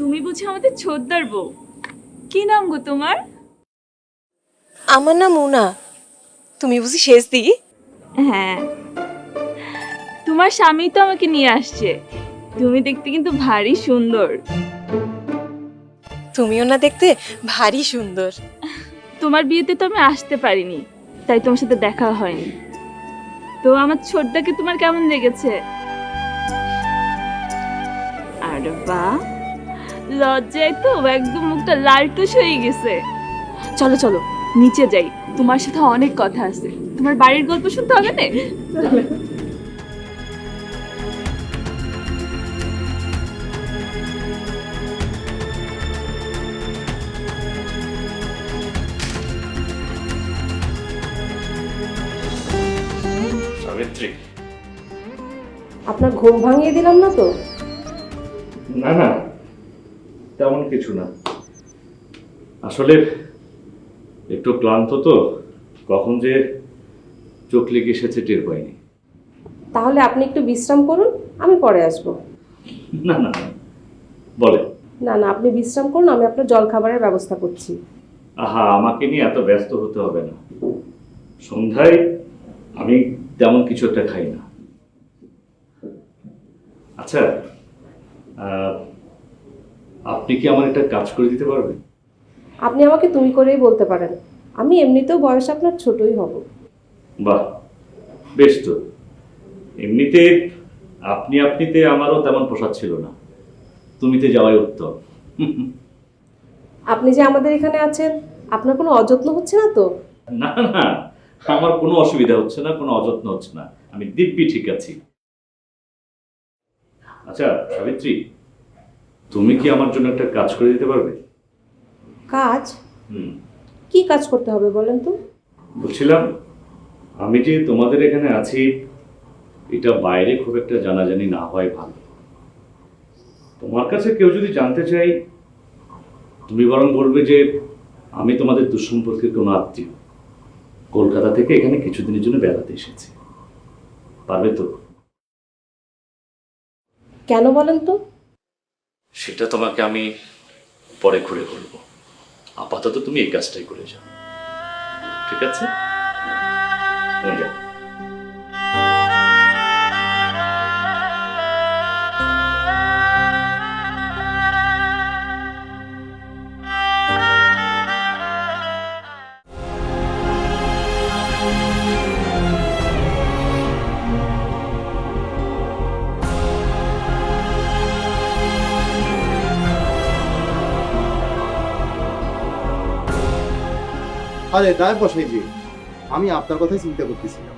তুমি বুঝি আমাদের ছোটদার বউ? কি নাম গো তোমার? আমার নাম মুনা। তুমি বুঝি শেষদি? হ্যাঁ, তোমার স্বামী তো আমাকে নিয়ে আসছে। তুমি দেখতে কিন্তু ভারী সুন্দর। তুমিও না দেখতে ভারী সুন্দর। তোমার বিয়েতে তো আমি আসতে পারিনি, তাই তোমার সাথে দেখা হয়নি। তো আমার ছোটদাকে তোমার কেমন লেগেছে? আরে বাহ, লজ্জায় তো একদম মুখটা লালটুস হয়ে গেছে। চলো চলো নিচে যাই, তোমার সাথে অনেক কথা আছে। তোমার বাড়ির গল্প শুনতে হবে না? চলো। সাবিত্রী, আপনার ঘুম ভাঙিয়ে দিলাম না তো? না না, তেমন কিছু না। আসলে একটু ক্লান্ত তো, কখন যে চোখ লেগে এসেছে টের পাইনি। তাহলে আপনি একটু বিশ্রাম করুন, আমি পরে আসব। না না, বলে। না না, আপনি বিশ্রাম করুন, আমি আপনার জল খাবারের ব্যবস্থা করছি। আহা, আমাকে নিয়ে এত ব্যস্ত হতে হবে না। সন্ধ্যায় আমি তেমন কিছু একটা খাই না। আচ্ছা, আপনি কি আমার একটা কাজ করে দিতে পারবেন? আপনি আমাকে তুমি করেই বলতে পারেন, আমি এমনিতেও বয়স আপনার ছোটই হব। বাহ, বেশ তো। এমনিতে আপনিতে আমারও তেমন পোষাচ্ছিল ছিল না, তুমিতে যাওয়াই উত্তম। আপনি যে আমাদের এখানে আছেন, আপনার কোনো অযত্ন হচ্ছে না তো? না না, আমার কোনো অসুবিধা হচ্ছে না, কোনো অযত্ন হচ্ছে না, আমি দিব্যি ঠিক আছি। আচ্ছা সাবিত্রী, তুমি কি আমার জন্য একটা কাজ করে দিতে পারবে? কাজ? কি কাজ করতে হবে বলেন তো? বলছিলাম, আমি যে তোমাদের এখানে আছি, এটা বাইরে খুব একটা জানাজানি না হয় ভালো। তোমার কাছে কেউ যদি জানতে চাই, তুমি বরং বলবে যে আমি তোমাদের দুঃসম্পর্কের কোনো আত্মীয়, কলকাতা থেকে এখানে কিছুদিনের জন্য বেড়াতে এসেছি। পারবে তো? কেন বলেন তো? সেটা তোমাকে আমি পরে ঘুরে বলবো। আপাতত তুমি এই কাজটাই করে যাও, ঠিক আছে? তুমি যাও। আরে গায়ে বসাই যে, আমি আপনার কথাই চিন্তা করতেছিলাম।